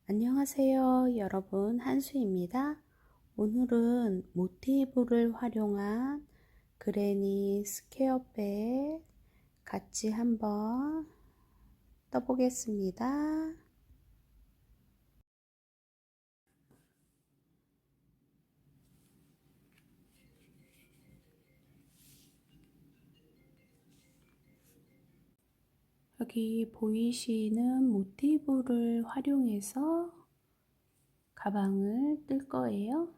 안녕하세요, 여러분. 한수입니다. 오늘은 모티브를 활용한 그레니 스퀘어백 같이 한번 떠보겠습니다. 여기 보이시는 모티브를 활용해서 가방을 뜰 거예요.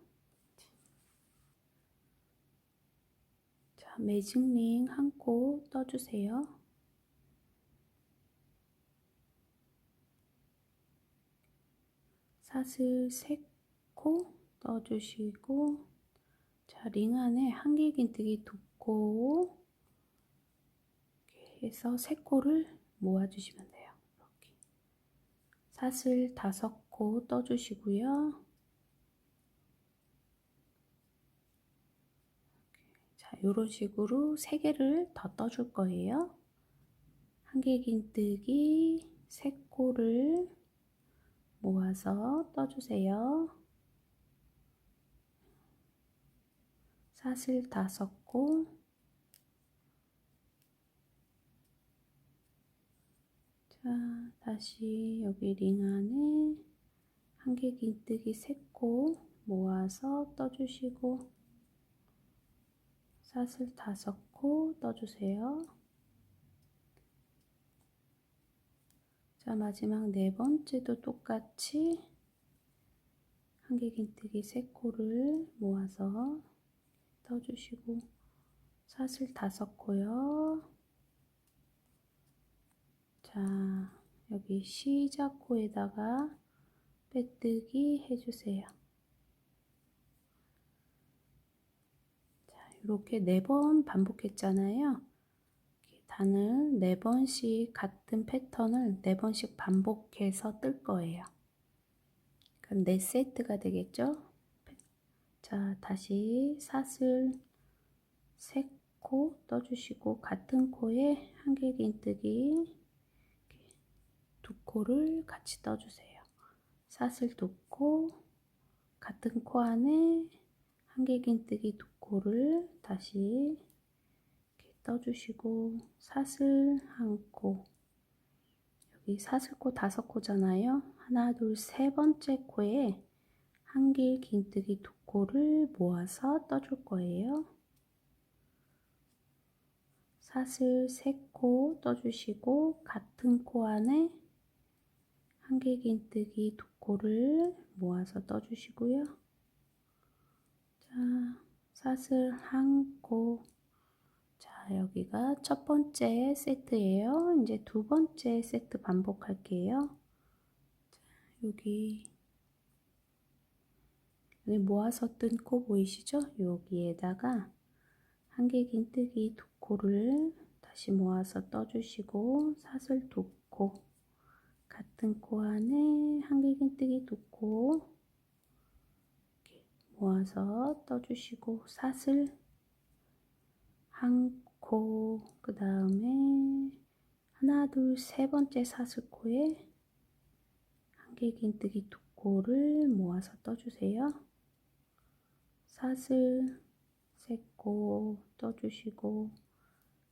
자, 매직링 한 코 떠주세요. 사슬 3코 떠주시고, 자, 링 안에 한길긴뜨기 2코 해서 3코를 모아주시면 돼요. 이렇게 사슬 5코 떠주시고요. 자, 이런 식으로 3개를 더 떠줄 거예요. 한길긴뜨기 3코를 모아서 떠주세요. 사슬 5코, 자, 다시 여기 링 안에 한길긴뜨기 3코 모아서 떠주시고, 사슬 5코 떠주세요. 자, 마지막 4번째도 똑같이 한길긴뜨기 3코를 모아서 떠주시고, 사슬 5코요. 자, 여기 시작 코에다가 빼뜨기 해주세요. 자, 이렇게 4번 반복했잖아요. 단을 4번씩 같은 패턴을 4번씩 반복해서 뜰 거예요. 그럼 4세트가 되겠죠? 자, 다시 사슬 3코 떠주시고, 같은 코에 한길긴뜨기 2코를 같이 떠주세요. 사슬 2코, 같은 코 안에 한길긴뜨기 2코를 다시 이렇게 떠주시고, 사슬 1코, 여기 사슬코 5코잖아요. 하나, 둘, 3번째 코에 한길긴뜨기 2코를 모아서 떠줄 거예요. 사슬 3코 떠주시고, 같은 코 안에 한길긴뜨기 2코를 모아서 떠주시고요. 자, 사슬 1코. 자, 여기가 첫 번째 세트예요. 이제 두 번째 세트 반복할게요. 자, 여기 모아서 뜬 코 보이시죠? 여기에다가 한길긴뜨기 2코를 다시 모아서 떠주시고, 사슬 2코, 같은 코 안에 한길긴뜨기 2코 모아서 떠주시고, 사슬 1코, 그 다음에 하나, 둘, 3번째 사슬코에 한길긴뜨기 2코를 모아서 떠주세요. 사슬 3코 떠주시고,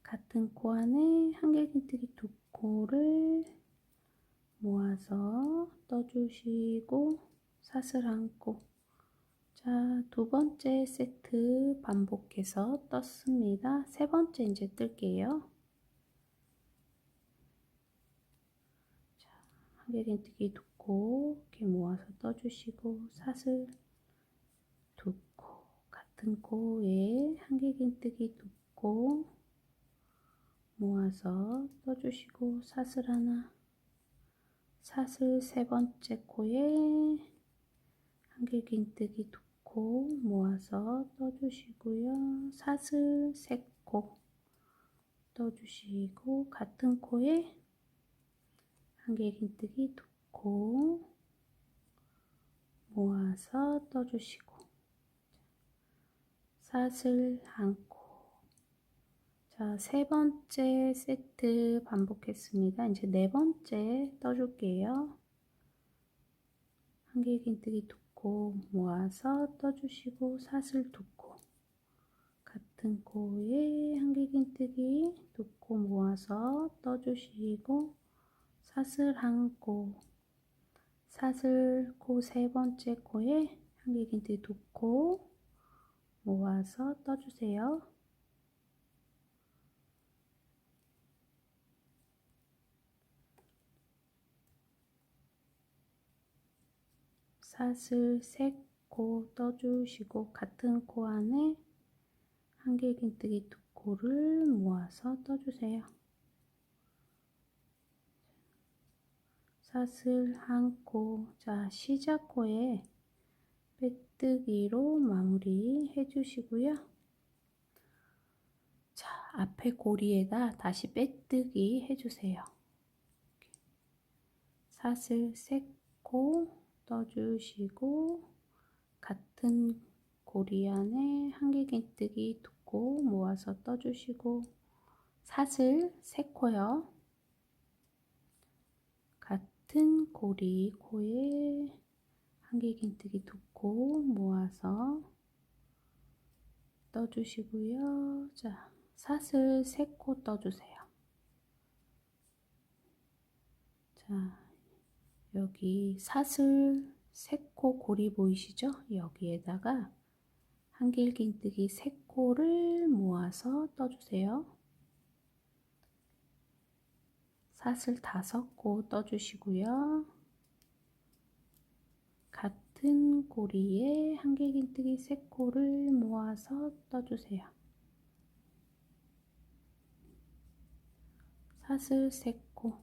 같은 코 안에 한길긴뜨기 2코를 모아서 떠주시고, 사슬 1코. 자, 두 번째 세트 반복해서 떴습니다. 세 번째 이제 뜰게요. 자, 한길긴뜨기 2코 이렇게 모아서 떠주시고, 사슬 2코, 같은 코에 한길긴뜨기 2코 모아서 떠주시고, 사슬 하나, 사슬 3번째 코에 한길긴뜨기 2코 모아서 떠주시고요. 사슬 3코 떠주시고, 같은 코에 한길긴뜨기 2코 모아서 떠주시고, 사슬 1코. 자, 세 번째 세트 반복했습니다. 이제 네 번째 떠줄게요. 한길긴뜨기 두 코 모아서 떠주시고 사슬 두 코, 같은 코에 한길긴뜨기 두 코 모아서 떠주시고 사슬 한 코, 사슬 코 세 번째 코에 한길긴뜨기 두 코 모아서 떠주세요. 사슬 세 코 떠주시고 같은 코 안에 한길긴뜨기 두 코를 모아서 떠주세요. 사슬 한 코, 자 시작 코에 빼뜨기로 마무리 해주시고요. 자, 앞에 고리에다 다시 빼뜨기 해주세요. 사슬 세 코 떠주시고 같은 고리 안에 한길긴뜨기 두 코 모아서 떠주시고 사슬 세 코요. 같은 고리 코에 한길긴뜨기 두 코 모아서 떠주시고요. 자, 사슬 세 코 떠주세요. 자, 여기 사슬 세 코 고리 보이시죠? 여기에다가 한길긴뜨기 세 코를 모아서 떠주세요. 사슬 다섯 코 떠주시고요. 같은 고리에 한길긴뜨기 세 코를 모아서 떠주세요. 사슬 세 코.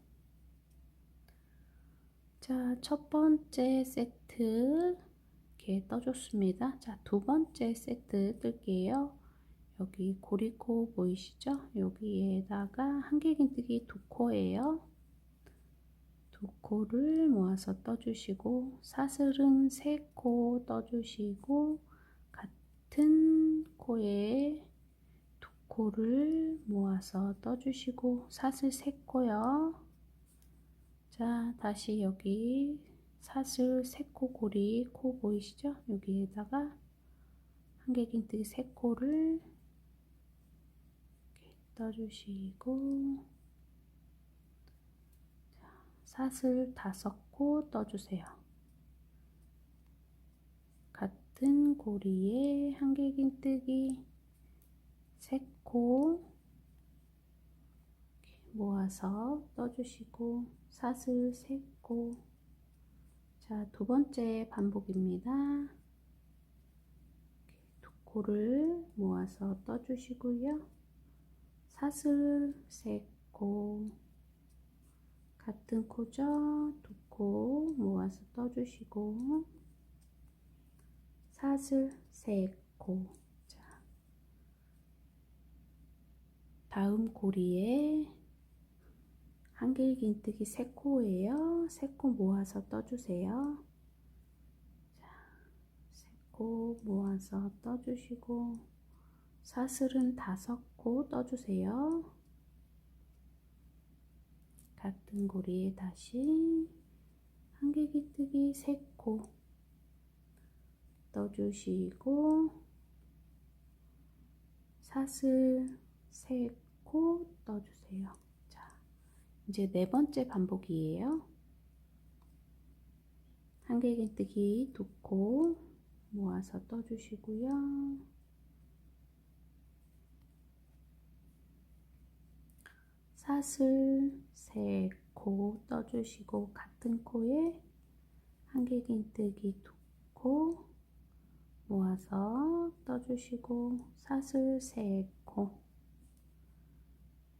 자, 첫 번째 세트 이렇게 떠줬습니다. 자, 두 번째 세트 뜰게요. 여기 고리코 보이시죠? 여기에다가 한길긴뜨기 두 코예요. 두 코를 모아서 떠주시고 사슬은 세 코 떠주시고 같은 코에 두 코를 모아서 떠주시고 사슬 세 코요. 자, 다시 여기 사슬 세 코 고리 코 보이시죠? 여기에다가 한길긴뜨기 세 코를 이렇게 떠주시고 사슬 다섯 코 떠주세요. 같은 고리에 한길긴뜨기 세 코 모아서 떠주시고 사슬 세 코. 자, 두 번째 반복입니다. 두 코를 모아서 떠주시고요. 사슬 세 코, 같은 코죠? 두 코 모아서 떠주시고 사슬 세 코. 자, 다음 고리에 한길긴뜨기 세 코예요. 세 코 모아서 떠주세요. 자, 세 코 모아서 떠주시고 사슬은 다섯 코 떠주세요. 같은 고리에 다시 한길긴뜨기 세 코 떠주시고 사슬 세 코 떠주세요. 자, 이제 네 번째 반복이에요. 한길긴뜨기 두 코 모아서 떠주시고요. 사슬 세 코 떠주시고 같은 코에 한길긴뜨기 두 코 모아서 떠주시고 사슬 세 코.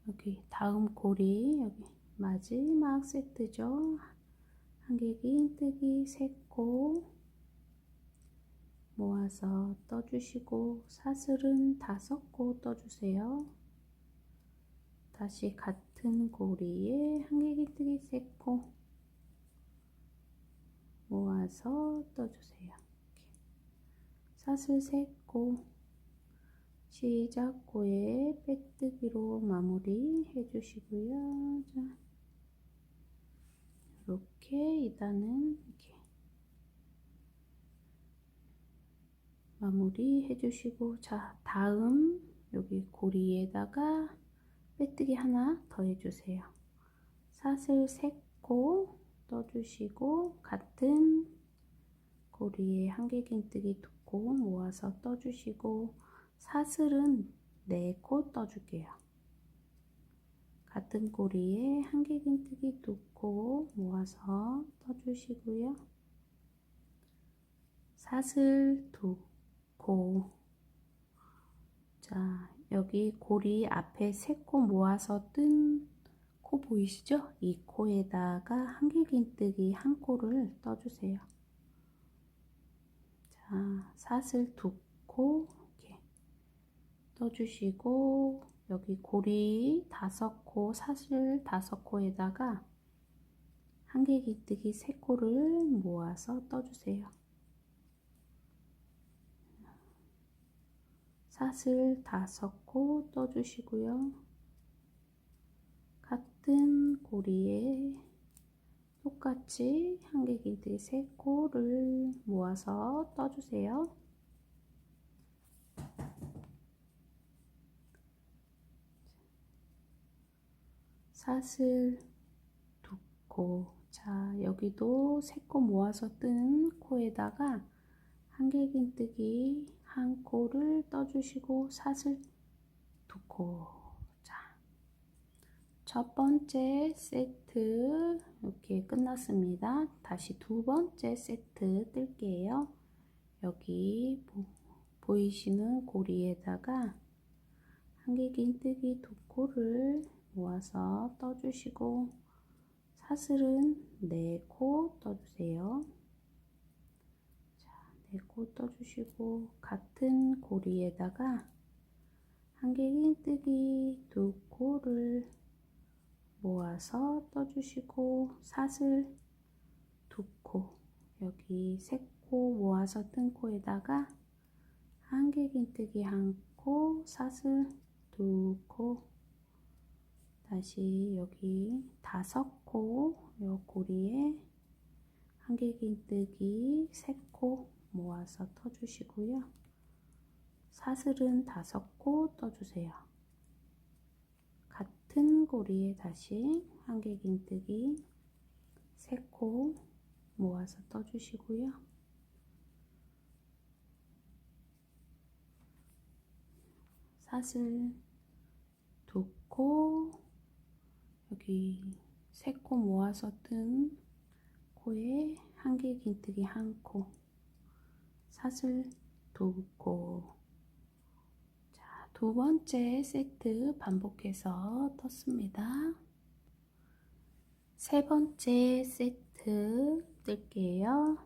여기 다음 고리 여기 마지막 세트죠. 한길긴뜨기 세 코 모아서 떠주시고 사슬은 다섯 코 떠주세요. 다시 같은 고리에 한길긴뜨기 세 코 모아서 떠주세요. 이렇게. 사슬 세 코, 시작 코에 빼뜨기로 마무리 해주시고요. 자, 이렇게 2단은 이렇게 마무리 해주시고, 자, 다음 여기 고리에다가 빼뜨기 하나 더 해주세요. 사슬 3코 떠주시고, 같은 고리에 한길긴뜨기 2코 모아서 떠주시고, 사슬은 4코 떠줄게요. 같은 고리에 한길긴뜨기 2코 모아서 떠주시고요. 사슬 2코. 자, 여기 고리 앞에 3코 모아서 뜬 코 보이시죠? 이 코에다가 한길긴뜨기 1코를 떠주세요. 자, 사슬 2코 이렇게 떠주시고, 여기 고리 5코, 사슬 5코에다가 한길긴뜨기 3코를 모아서 떠주세요. 사슬 5코 떠주시고요. 같은 고리에 똑같이 한길긴뜨기 3코를 모아서 떠주세요. 사슬 2코. 자, 여기도 3코 모아서 뜬 코에다가 한길긴뜨기 1코를 떠주시고 사슬 2코. 자, 첫 번째 세트 이렇게 끝났습니다. 다시 두 번째 세트 뜰게요. 여기 보이시는 고리에다가 한길긴뜨기 2코를 모아서 떠주시고, 사슬은 4코 떠주세요. 자, 4코 떠주시고, 같은 고리에다가 한길긴뜨기 2코를 모아서 떠주시고, 사슬 2코, 여기 3코 모아서 뜬 코에다가 한길긴뜨기 1코, 사슬 2코, 다시 여기 5코, 요 고리에 한길긴뜨기 3코 모아서 떠주시고요. 사슬은 5코 떠주세요. 같은 고리에 다시 한길긴뜨기 3코 모아서 떠주시고요. 사슬 2코, 여기 3코 모아서 뜬 코에 한길긴뜨기 1코, 사슬 2코. 자, 두 번째 세트 반복해서 떴습니다. 세 번째 세트 뜰게요.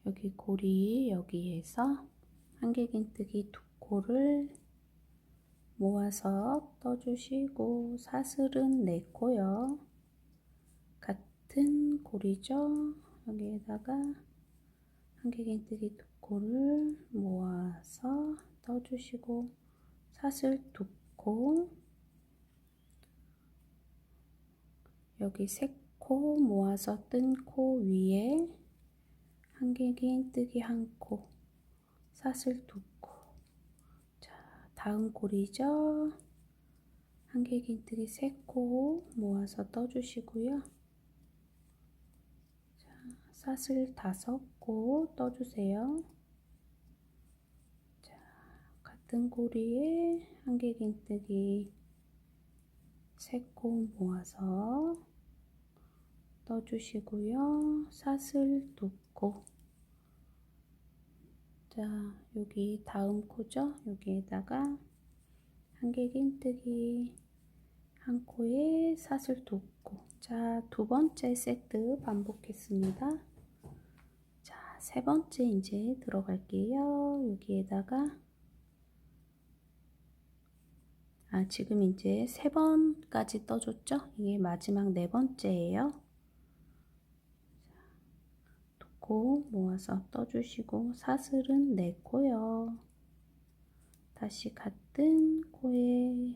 여기 고리 여기에서 한길긴뜨기 2코를 모아서 떠주시고, 사슬은 4코요. 같은 고리죠. 여기에다가 한길긴뜨기 2코를 모아서 떠주시고, 사슬 2코, 여기 3코 모아서 뜬 코 위에 한길긴뜨기 1코, 사슬 2코. 자, 다음 고리죠. 한길긴뜨기 3코 모아서 떠주시고요. 자, 사슬 5코 떠주세요. 자, 같은 고리에 한길긴뜨기 3코 모아서 떠주시고요. 사슬 2코. 자, 여기 다음 코죠. 여기에다가 한길긴뜨기 1코에 사슬 2코. 자, 두 번째 세트 반복했습니다. 자, 세 번째 이제 들어갈게요. 여기에다가 지금 이제 3번까지 떠줬죠? 이게 마지막 4번째예요. 2코 모아서 떠주시고, 사슬은 4코요. 다시 같은 코에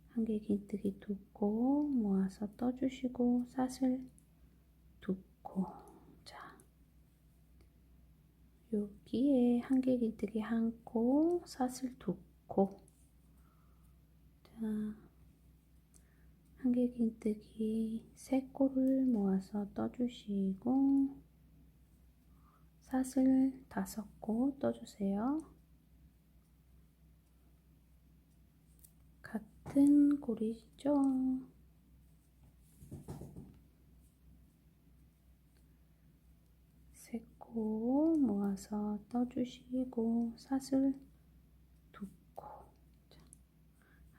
한길긴뜨기 2코 모아서 떠주시고, 사슬 2코. 자, 여기에 한길긴뜨기 1코, 사슬 2코. 자, 한길긴뜨기 3코를 모아서 떠주시고 사슬 5코 떠주세요. 같은 고리죠. 세 코 모아서 떠주시고 사슬 2코.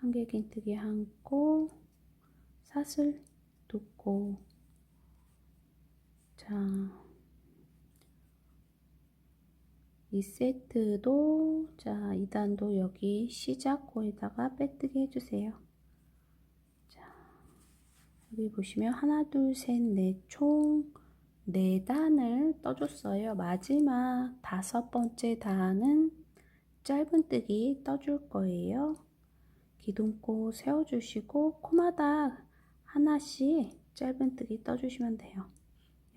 한길긴뜨기 1코, 사슬 2코. 자, 이 세트도 자 2단도 여기 시작코에다가 빼뜨기 해주세요. 자, 여기 보시면 하나 둘 셋 넷 총 4단을 떠줬어요. 마지막 5번째 단은 짧은뜨기 떠줄 거예요. 기둥코 세워주시고 코마다 하나씩 짧은뜨기 떠주시면 돼요.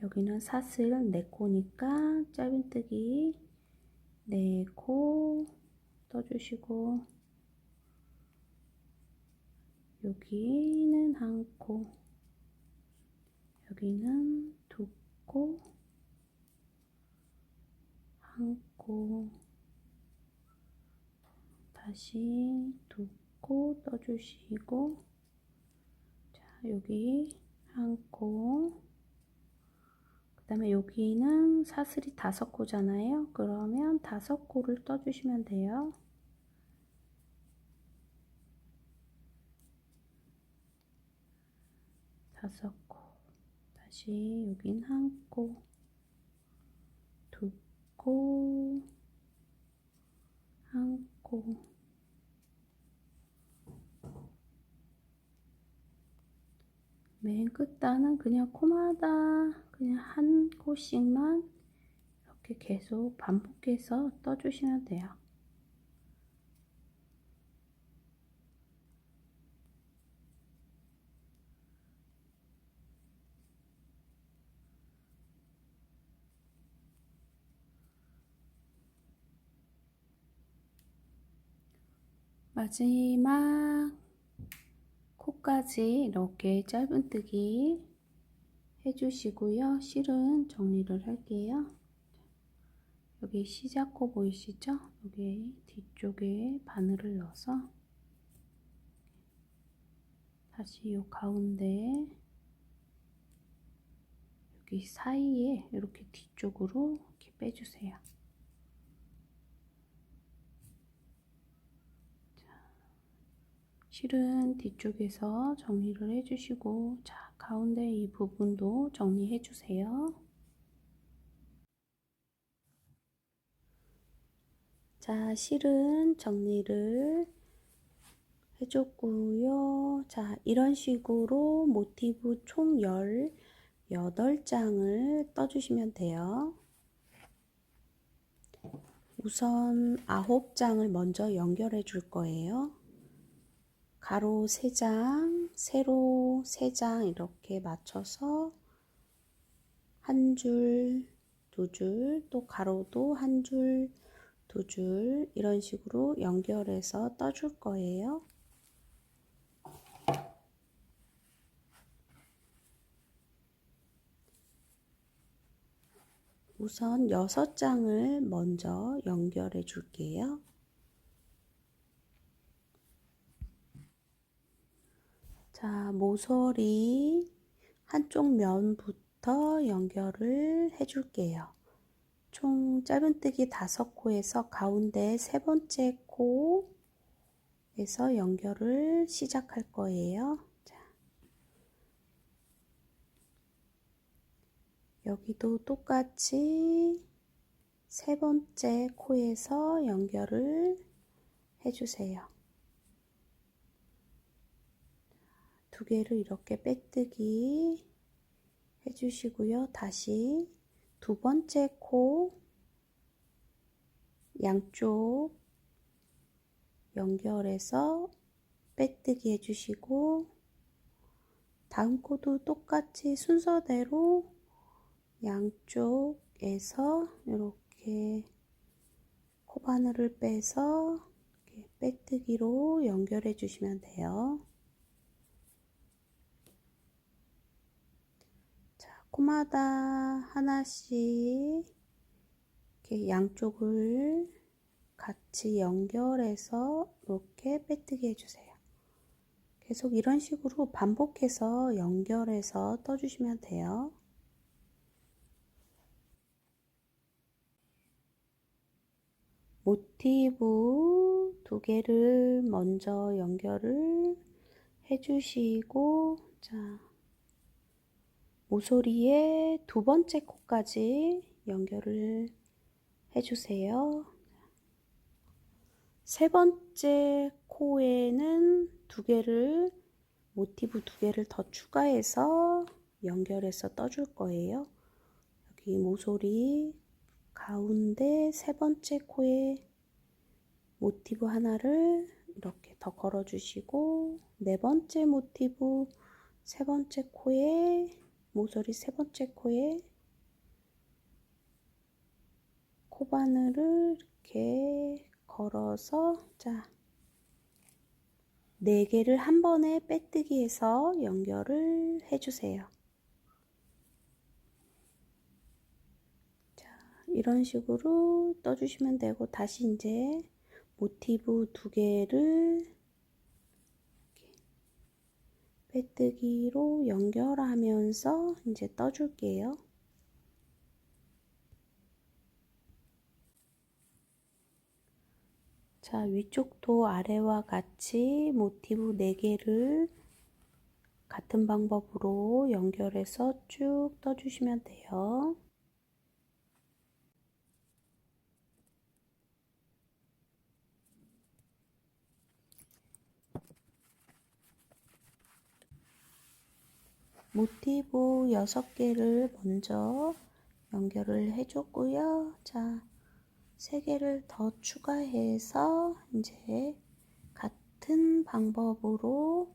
여기는 사슬 4코니까 짧은뜨기 4코 떠주시고 여기는 1코, 여기는 2코, 1코, 다시 2코 떠주시고 자 여기 1코, 그 다음에 여기는 사슬이 5코잖아요. 그러면 5코를 떠주시면 돼요. 다섯 코, 다시 여긴 1코, 2코, 1코, 맨 끝단은 그냥 코마다 그냥 1코씩만 이렇게 계속 반복해서 떠주시면 돼요. 마지막 코까지 이렇게 짧은뜨기 해주시고요. 실은 정리를 할게요. 여기 시작코 보이시죠? 여기 뒤쪽에 바늘을 넣어서 다시 요 가운데 여기 사이에 이렇게 뒤쪽으로 이렇게 빼주세요. 실은 뒤쪽에서 정리를 해주시고 자 가운데 이 부분도 정리해 주세요. 자 실은 정리를 해줬고요. 자 이런 식으로 모티브 총 18장을 떠주시면 돼요. 우선 9장을 먼저 연결해 줄 거예요. 가로 3장, 세로 3장 이렇게 맞춰서 한 줄, 2줄, 또 가로도 한 줄, 2줄 이런 식으로 연결해서 떠줄 거예요. 우선 6장을 먼저 연결해 줄게요. 자, 모서리 한쪽 면부터 연결을 해 줄게요. 총 짧은뜨기 5코에서 가운데 3번째 코에서 연결을 시작할 거예요. 자, 여기도 똑같이 3번째 코에서 연결을 해주세요. 2개를 이렇게 빼뜨기 해주시고요. 다시 2번째 코 양쪽 연결해서 빼뜨기 해주시고 다음 코도 똑같이 순서대로 양쪽에서 이렇게 이렇게 코바늘을 빼서 이렇게 빼뜨기로 연결해 주시면 돼요. 자, 코마다 하나씩 이렇게 양쪽을 같이 연결해서 이렇게 빼뜨기 해주세요. 계속 이런 식으로 반복해서 연결해서 떠주시면 돼요. 모티브 두 개를 먼저 연결을 해주시고, 자, 모서리에 두 번째 코까지 연결을 해주세요. 세 번째 코에는 모티브 두 개를 더 추가해서 연결해서 떠줄 거예요. 여기 모서리 가운데 세 번째 코에 모티브 하나를 이렇게 더 걸어 주시고, 네 번째 모티브 세 번째 코에 모서리 세 번째 코에 코바늘을 이렇게 걸어서, 자, 4개를 한 번에 빼뜨기 해서 연결을 해주세요. 자, 이런 식으로 떠주시면 되고, 다시 이제 모티브 두 개를 빼뜨기로 연결하면서 이제 떠줄게요. 자, 위쪽도 아래와 같이 모티브 4개를 같은 방법으로 연결해서 쭉 떠주시면 돼요. 모티브 6개를 먼저 연결을 해줬고요. 자, 3개를 더 추가해서 이제 같은 방법으로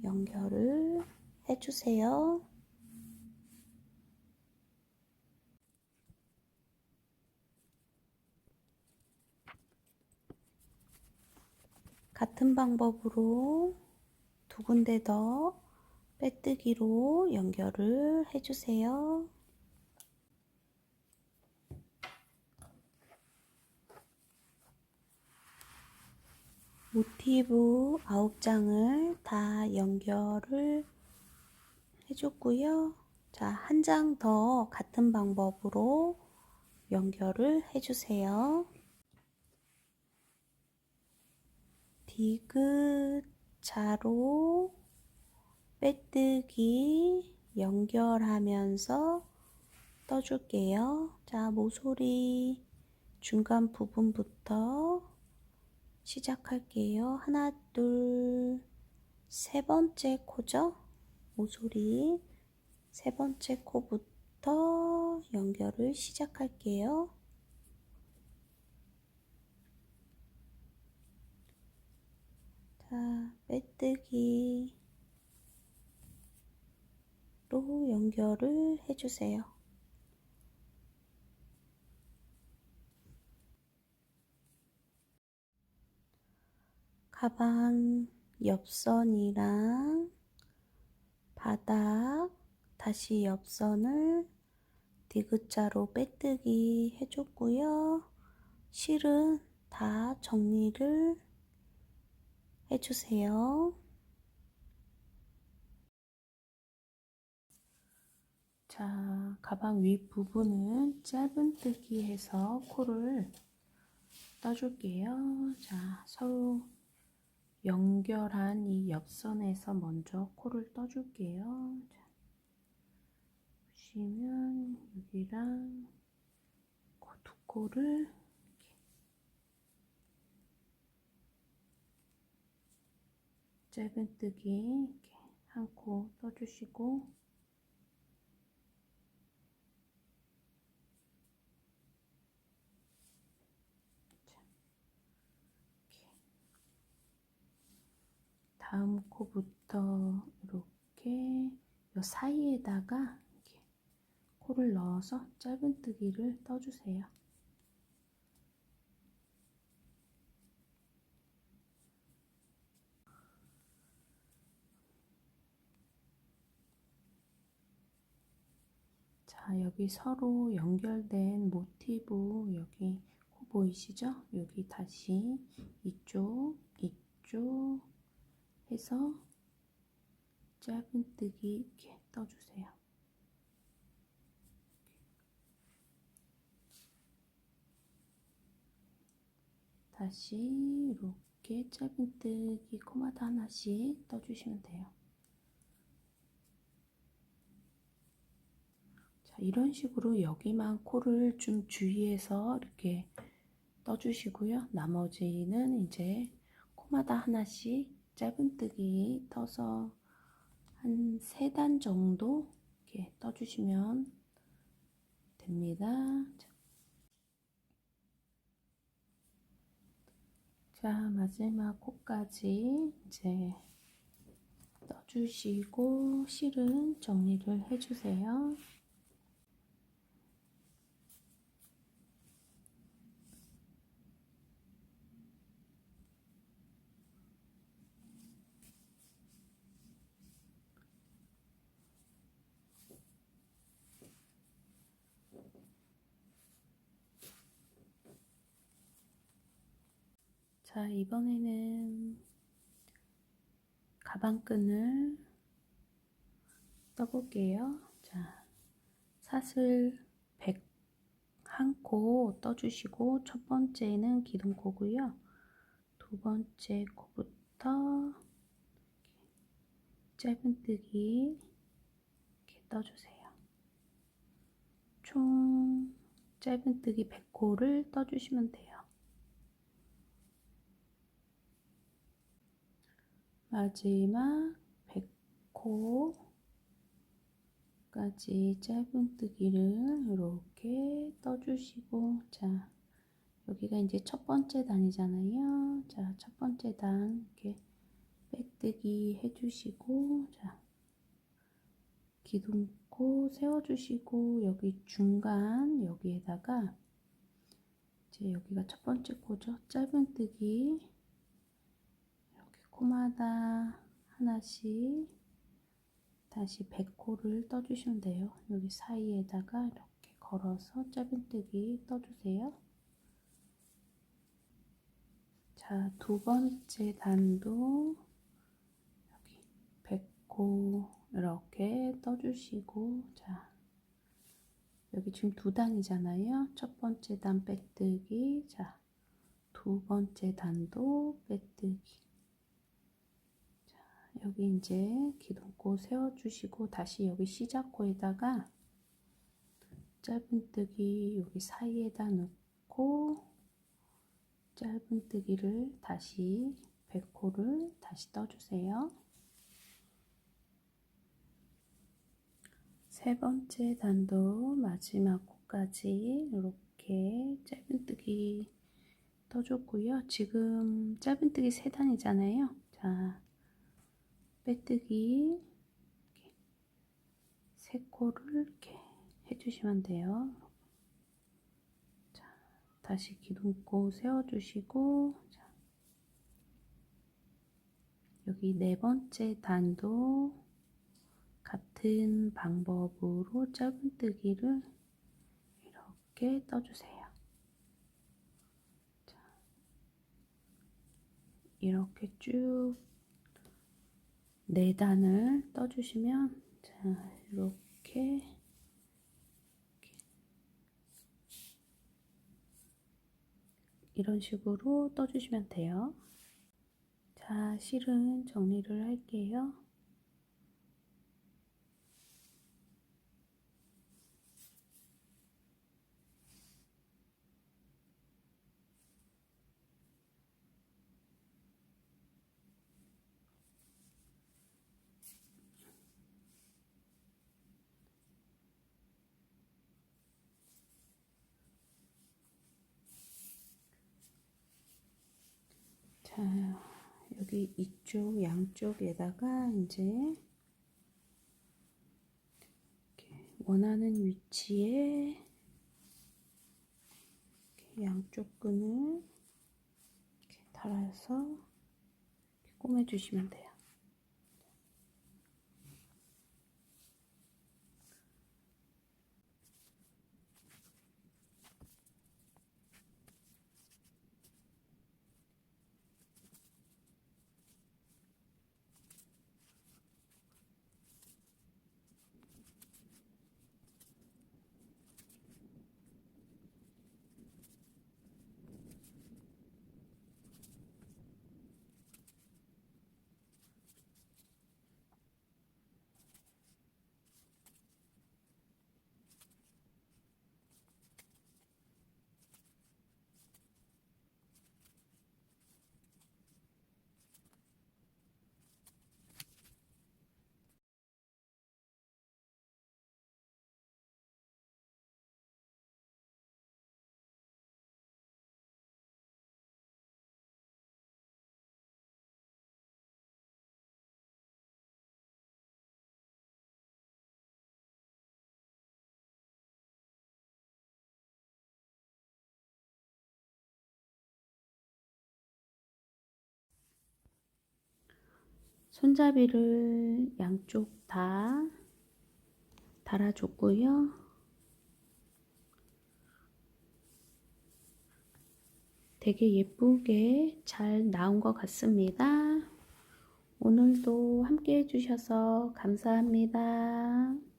연결을 해주세요. 같은 방법으로 두 군데 더 빼뜨기로 연결을 해주세요. 모티브 9장을 다 연결을 해줬고요. 자, 한 장 더 같은 방법으로 연결을 해주세요. 디귿자로 빼뜨기 연결하면서 떠줄게요. 자, 모서리 중간 부분부터 시작할게요. 하나, 둘, 세 번째 코죠? 모서리 세 번째 코부터 연결을 시작할게요. 자, 빼뜨기로 연결을 해주세요. 가방 옆선이랑 바닥 다시 옆선을 디귿자로 빼뜨기 해줬고요. 실은 다 정리를 해주세요. 자, 가방 윗부분은 짧은뜨기 해서 코를 떠줄게요. 자, 서로 연결한 이 옆선에서 먼저 코를 떠줄게요. 자, 보시면 여기랑 두 코를 짧은뜨기 이렇게 한 코 떠주시고, 다음 코부터 이렇게 요 사이에다가 이렇게 코를 넣어서 짧은뜨기를 떠주세요. 자, 여기 서로 연결된 모티브 여기 코 보이시죠? 여기 다시 이쪽, 이쪽 해서 짧은뜨기 이렇게 떠주세요. 다시 이렇게 짧은뜨기 코마다 하나씩 떠주시면 돼요. 자, 이런 식으로 여기만 코를 좀 주의해서 이렇게 떠주시고요. 나머지는 이제 코마다 하나씩 짧은뜨기 떠서 한 3단 정도 이렇게 떠주시면 됩니다. 자, 마지막 코까지 이제 떠주시고 실은 정리를 해주세요. 자, 이번에는 가방끈을 떠볼게요. 자, 사슬 101코 떠주시고 첫 번째는 기둥코고요. 두 번째 코부터 짧은뜨기 이렇게 떠주세요. 총 짧은뜨기 100코를 떠주시면 돼요. 마지막 100코까지 짧은뜨기를 이렇게 떠주시고, 자, 여기가 이제 첫 번째 단이잖아요. 자, 첫 번째 단 이렇게 빼뜨기 해주시고, 자, 기둥코 세워주시고, 여기 중간 여기에다가 이제 여기가 첫 번째 코죠. 짧은뜨기 이렇게 코마다 하나씩 다시 100코를 떠주시면 돼요. 여기 사이에다가 이렇게 걸어서 짧은뜨기 떠주세요. 자, 두 번째 단도 여기 100코 이렇게 떠주시고, 자, 여기 지금 두 단이잖아요. 첫 번째 단 빼뜨기, 자, 두 번째 단도 빼뜨기. 자, 여기 이제 기둥코 세워주시고, 다시 여기 시작코에다가 짧은뜨기 여기 사이에다 넣고, 짧은뜨기를 다시 100코를 다시 떠주세요. 세 번째 단도 마지막 코까지 이렇게 짧은뜨기 떠줬고요. 지금 짧은뜨기 3단이잖아요. 자, 빼뜨기 이렇게 3코를 이렇게 해주시면 돼요. 자, 다시 기둥코 세워주시고, 자, 여기 네 번째 단도 같은 방법으로 짧은뜨기를 이렇게 떠주세요. 자, 이렇게 쭉 4단을 떠주시면, 자, 이렇게 이런 식으로 떠주시면 돼요. 자, 실은 정리를 할게요. 자, 여기 이쪽 양쪽에다가 이제 이렇게 원하는 위치에 이렇게 양쪽 끈을 이렇게 달아서 이렇게 꼬매주시면 돼요. 손잡이를 양쪽 다 달아줬고요. 되게 예쁘게 잘 나온 것 같습니다. 오늘도 함께 해주셔서 감사합니다.